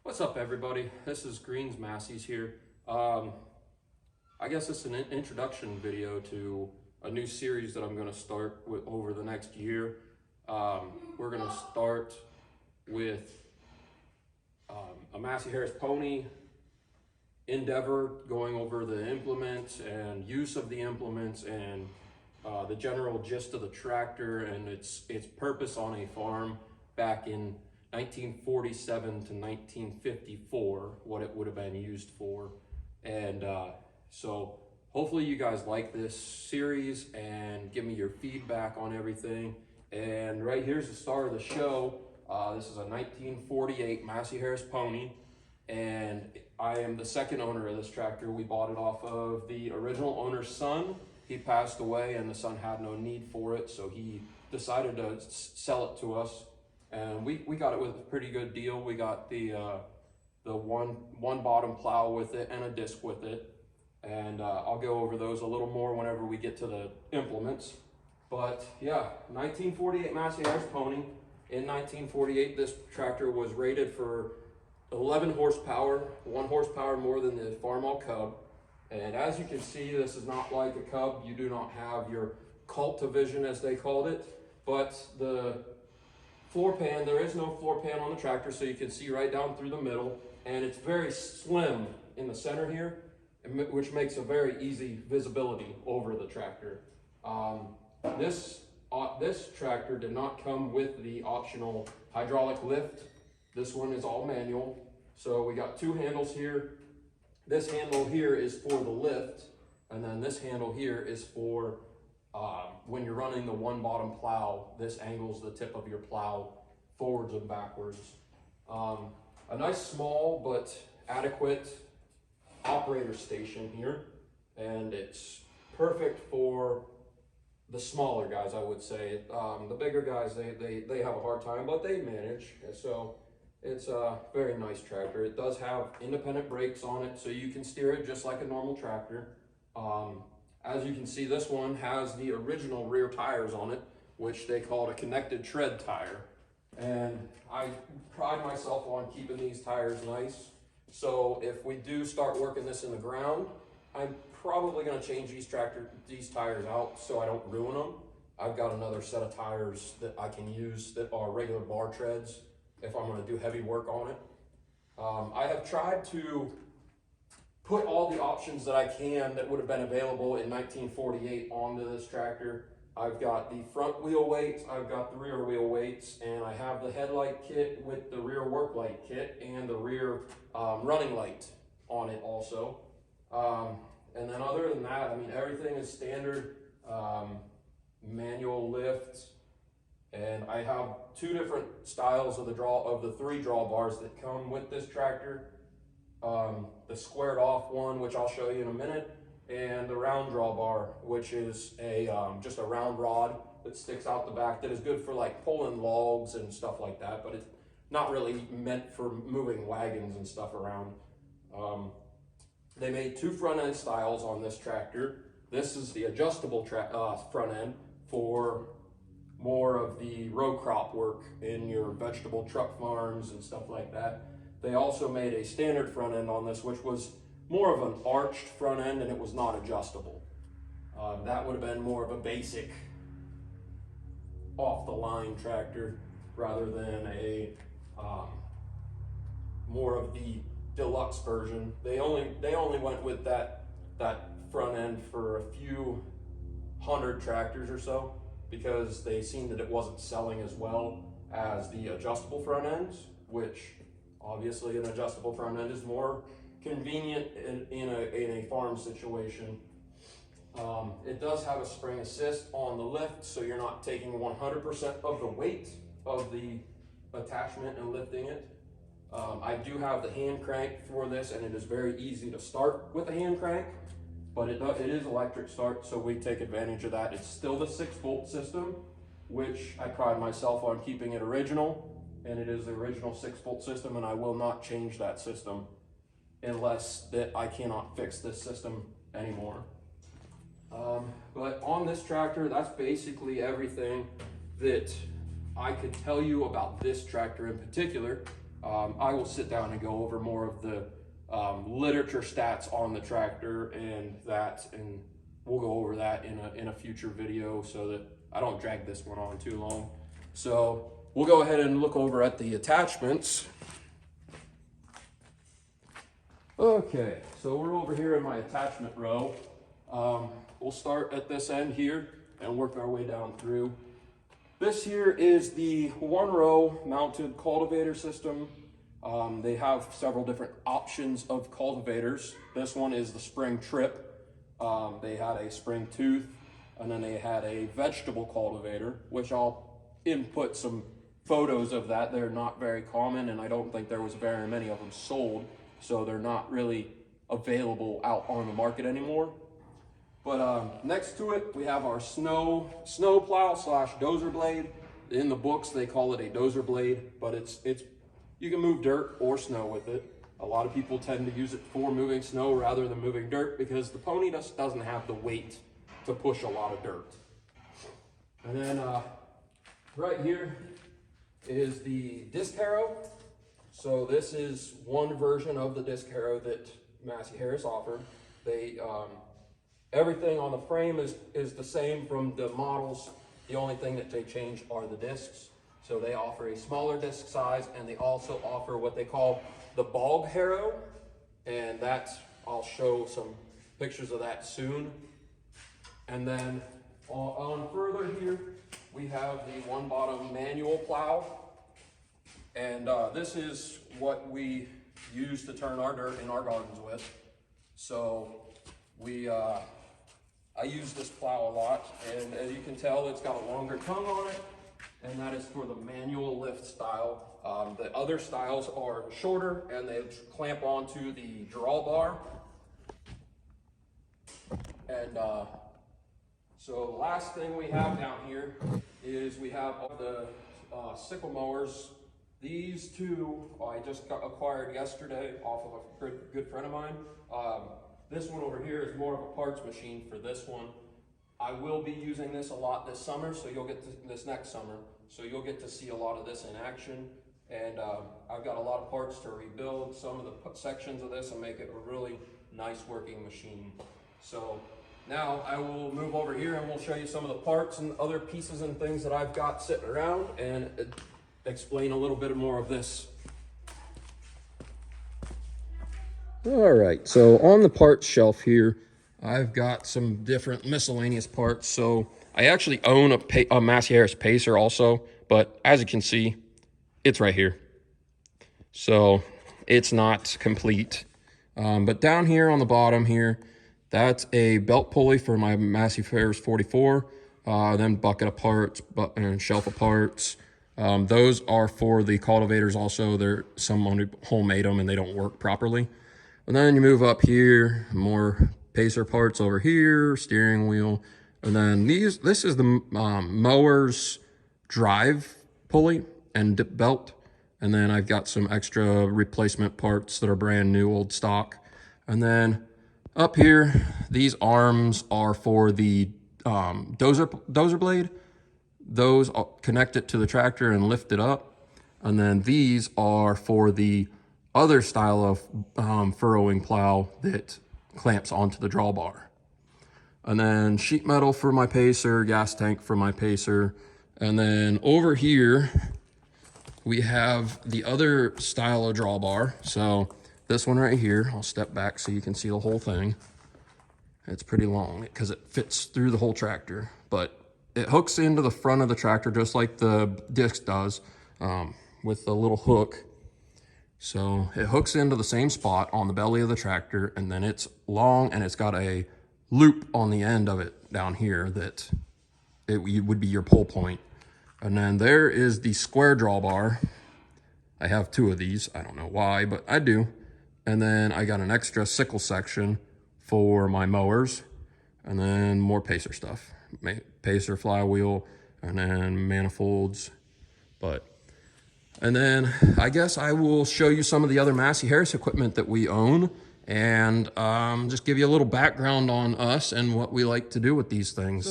What's up, everybody? This is Green's Massey's here. I guess it's an introduction video to a new series that I'm going to start with over the next year. We're going to start with a Massey Harris pony endeavor, going over the implements and use of the implements and the general gist of the tractor and its purpose on a farm back in 1947 to 1954, what it would have been used for. And so hopefully you guys like this series and give me your feedback on everything. And right here's the star of the show. This is a 1948 Massey Harris pony, and I am the second owner of this tractor. We bought it off of the original owner's son. He passed away and the son had no need for it, so he decided to sell it to us. And we got it with a pretty good deal. We got the one bottom plow with it and a disc with it. And I'll go over those a little more whenever we get to the implements. But yeah, 1948 Massey Harris pony. In 1948, this tractor was rated for 11 horsepower, 1 horsepower more than the Farmall Cub. And as you can see, this is not like a Cub. You do not have your cult division, as they called it, but the floor pan, there is no floor pan on the tractor, so you can see right down through the middle, and it's very slim in the center here, which makes a very easy visibility over the tractor. This tractor did not come with the optional hydraulic lift. This one is all manual. So we got 2 handles here. This handle here is for the lift, and then this handle here is for when you're running the one bottom plow. This angles the tip of your plow forwards and backwards. A nice small but adequate operator station here, and it's perfect for the smaller guys, I would say. The bigger guys, they have a hard time, but they manage. So it's a very nice tractor. It does have independent brakes on it, so you can steer it just like a normal tractor. As you can see, this one has the original rear tires on it, which they called a connected tread tire. And I pride myself on keeping these tires nice. So if we do start working this in the ground, I'm probably going to change these tires out so I don't ruin them. I've got another set of tires that I can use that are regular bar treads if I'm going to do heavy work on it. I have tried to put all the options that I can that would have been available in 1948 onto this tractor. I've got the front wheel weights, I've got the rear wheel weights, and I have the headlight kit with the rear work light kit and the rear running light on it also. And then other than that, I mean, everything is standard manual lifts. And I have 2 different styles of the 3 drawbars that come with this tractor. The squared off one, which I'll show you in a minute, and the round drawbar, which is just a round rod that sticks out the back that is good for like pulling logs and stuff like that, but it's not really meant for moving wagons and stuff around. They made 2 front end styles on this tractor. This is the adjustable front end for more of the row crop work in your vegetable truck farms and stuff like that. They also made a standard front end on this, which was more of an arched front end, and it was not adjustable. That would have been more of a basic off the line tractor rather than a more of the deluxe version. They only went with that front end for a few hundred tractors or so, because they seen that it wasn't selling as well as the adjustable front ends, which obviously an adjustable front end is more convenient in a farm situation. It does have a spring assist on the lift, so you're not taking 100% of the weight of the attachment and lifting it. I do have the hand crank for this, and it is very easy to start with a hand crank, but it is electric start, so we take advantage of that. It's still the 6-volt system, which I pride myself on keeping it original, and it is the original 6-volt system, and I will not change that system unless that I cannot fix this system anymore. But on this tractor, that's basically everything that I could tell you about this tractor in particular. I will sit down and go over more of the literature stats on the tractor and we'll go over that in a future video so that I don't drag this one on too long. So we'll go ahead and look over at the attachments. Okay, so we're over here in my attachment row. We'll start at this end here and work our way down through. This here is the one row mounted cultivator system. They have several different options of cultivators. This one is the spring trip. They had a spring tooth, and then they had a vegetable cultivator, which I'll input some photos of that. They're not very common, and I don't think there was very many of them sold, so they're not really available out on the market anymore. But next to it, we have our snow plow slash dozer blade. In the books, they call it a dozer blade, but it's you can move dirt or snow with it. A lot of people tend to use it for moving snow rather than moving dirt because the pony just doesn't have the weight to push a lot of dirt. And then right here is the disc harrow. So this is one version of the disc harrow that Massey Harris offered. They everything on the frame is the same from the models. The only thing that they change are the discs. So they offer a smaller disc size, and they also offer what they call the bog harrow. And I'll show some pictures of that soon. And then on further here, we have the one bottom manual plow. And this is what we use to turn our dirt in our gardens with. So I use this plow a lot, and as you can tell, it's got a longer tongue on it, and that is for the manual lift style. The other styles are shorter, and they clamp onto the drawbar. And so the last thing we have down here is we have all the sickle mowers. These two I just acquired yesterday off of a good friend of mine. This one over here is more of a parts machine for this one. I will be using this a lot this summer, so you'll get this next summer. So you'll get to see a lot of this in action. And I've got a lot of parts to rebuild some of the sections of this and make it a really nice working machine. So now I will move over here and we'll show you some of the parts and other pieces and things that I've got sitting around and explain a little bit more of this. All right, so on the parts shelf here, I've got some different miscellaneous parts. So I actually own a Massey Harris Pacer also, but as you can see, it's right here. So it's not complete. But down here on the bottom here, that's a belt pulley for my Massey Harris 44, then bucket of parts and shelf of parts. Those are for the cultivators also. Someone homemade them and they don't work properly. And then you move up here, more Pacer parts over here, steering wheel. And then this is the mower's drive pulley and belt. And then I've got some extra replacement parts that are brand new, old stock. And then up here, these arms are for the dozer blade. Those connect it to the tractor and lift it up. And then these are for the other style of furrowing plow that clamps onto the drawbar. And then sheet metal for my Pacer, gas tank for my Pacer. And then over here, we have the other style of drawbar. So this one right here, I'll step back so you can see the whole thing. It's pretty long because it fits through the whole tractor, but it hooks into the front of the tractor just like the disc does with a little hook. So it hooks into the same spot on the belly of the tractor, and then it's long and it's got a loop on the end of it down here that would be your pull point. And then there is the square drawbar. I have two of these. I don't know why, but I do. And then I got an extra sickle section for my mowers, and then more Pacer stuff. Pacer flywheel, and then manifolds. And then I guess I will show you some of the other Massey Harris equipment that we own, and just give you a little background on us and what we like to do with these things.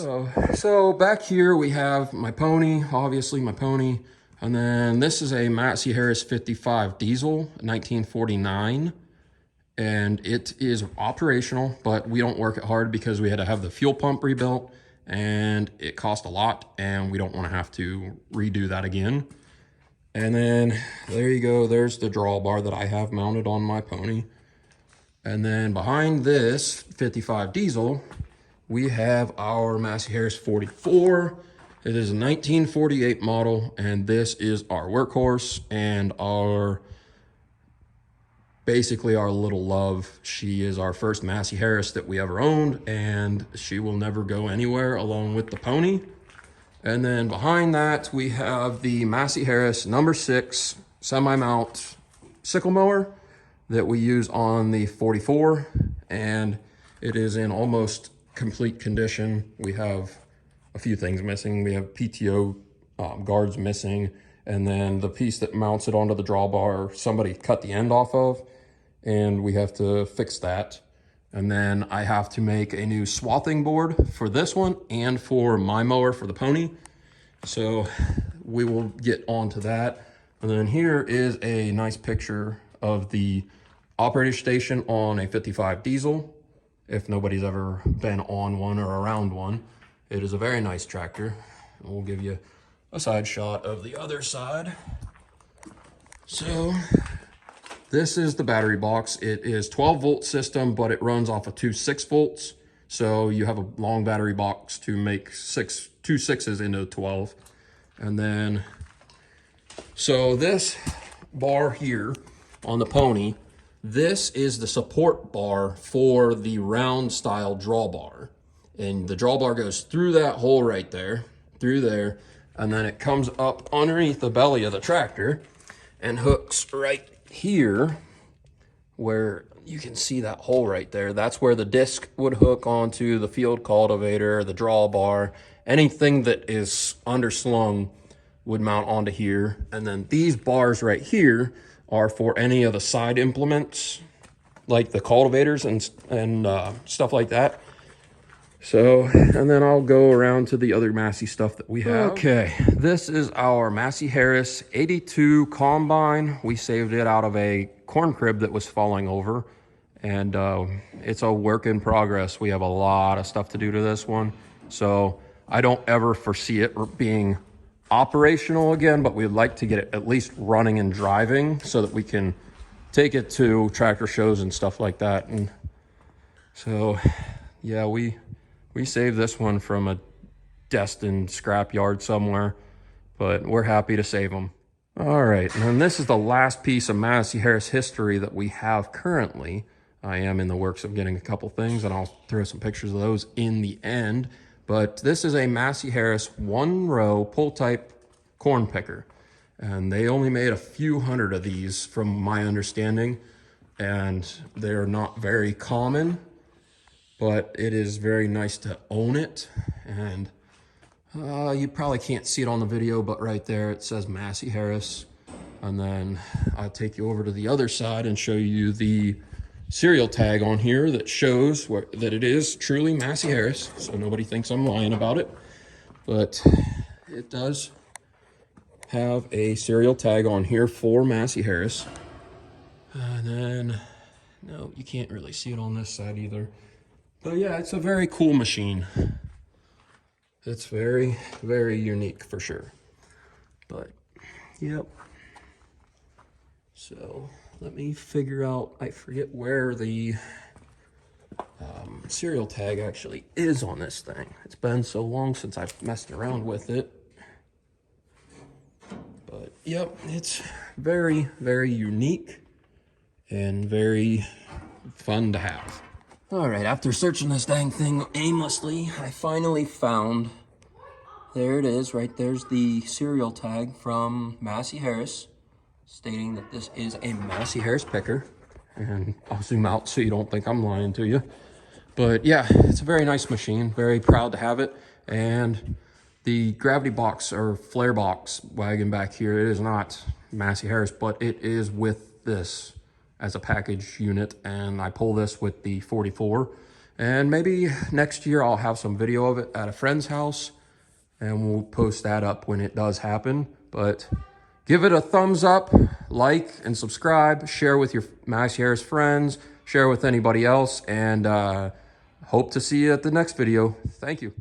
So back here we have my pony, obviously my pony. And then this is a Massey Harris 55 diesel, 1949. And it is operational, but we don't work it hard because we had to have the fuel pump rebuilt and it cost a lot and we don't want to have to redo that again. And then there you go, there's the drawbar that I have mounted on my pony. And then behind this 55 diesel, we have our Massey Harris 44. It is a 1948 model, and this is our workhorse and basically our little love. She is our first Massey Harris that we ever owned, and she will never go anywhere along with the pony. And then behind that, we have the Massey Harris number 6 semi-mount sickle mower that we use on the 44, and it is in almost complete condition. We have a few things missing. We have PTO guards missing, and then the piece that mounts it onto the drawbar, somebody cut the end off of, and we have to fix that. And then I have to make a new swathing board for this one and for my mower for the pony. So we will get on to that. And then here is a nice picture of the operating station on a 55 diesel. If nobody's ever been on one or around one, it is a very nice tractor. We'll give you a side shot of the other side. So this is the battery box. It is 12-volt system, but it runs off of 2 6-volts. So you have a long battery box to make 2 6s into 12. And then, so this bar here on the pony, this is the support bar for the round style drawbar. And the drawbar goes through that hole right there, through there, and then it comes up underneath the belly of the tractor and hooks right here where you can see that hole right there. That's where the disc would hook onto the field cultivator, the drawbar, anything that is underslung would mount onto here. And then these bars right here are for any of the side implements, like the cultivators and stuff like that. So, and then I'll go around to the other Massey stuff that we have. Okay, this is our Massey Harris 82 combine. We saved it out of a corn crib that was falling over, and it's a work in progress. We have a lot of stuff to do to this one, so I don't ever foresee it being operational again, but we'd like to get it at least running and driving so that we can take it to tractor shows and stuff like that. And so, yeah, we saved this one from a destined scrap yard somewhere, but we're happy to save them. All right, and then this is the last piece of Massey Harris history that we have currently. I am in the works of getting a couple things, and I'll throw some pictures of those in the end. But this is a Massey Harris 1-row pull-type corn picker. And they only made a few hundred of these from my understanding, and they're not very common, but it is very nice to own it. And you probably can't see it on the video, but right there it says Massey Harris. And then I'll take you over to the other side and show you the serial tag on here that shows that it is truly Massey Harris, so nobody thinks I'm lying about it. But it does have a serial tag on here for Massey Harris. And then, no, you can't really see it on this side either. But yeah, it's a very cool machine. It's very, very unique for sure. But, yep. So, let me figure out, I forget where the serial tag actually is on this thing. It's been so long since I've messed around with it. But, yep, it's very, very unique and very fun to have. All right, after searching this dang thing aimlessly, I finally found, there it is, right there's the serial tag from Massey Harris, stating that this is a Massey Harris picker. And I'll zoom out so you don't think I'm lying to you. But yeah, it's a very nice machine, very proud to have it. And the gravity box or flare box wagon back here, it is not Massey Harris, but it is with this as a package unit, and I pull this with the 44. And maybe next year I'll have some video of it at a friend's house, and we'll post that up when it does happen. But give it a thumbs up, like, and subscribe. Share with your Massey Harris friends. Share with anybody else. And hope to see you at the next video. Thank you.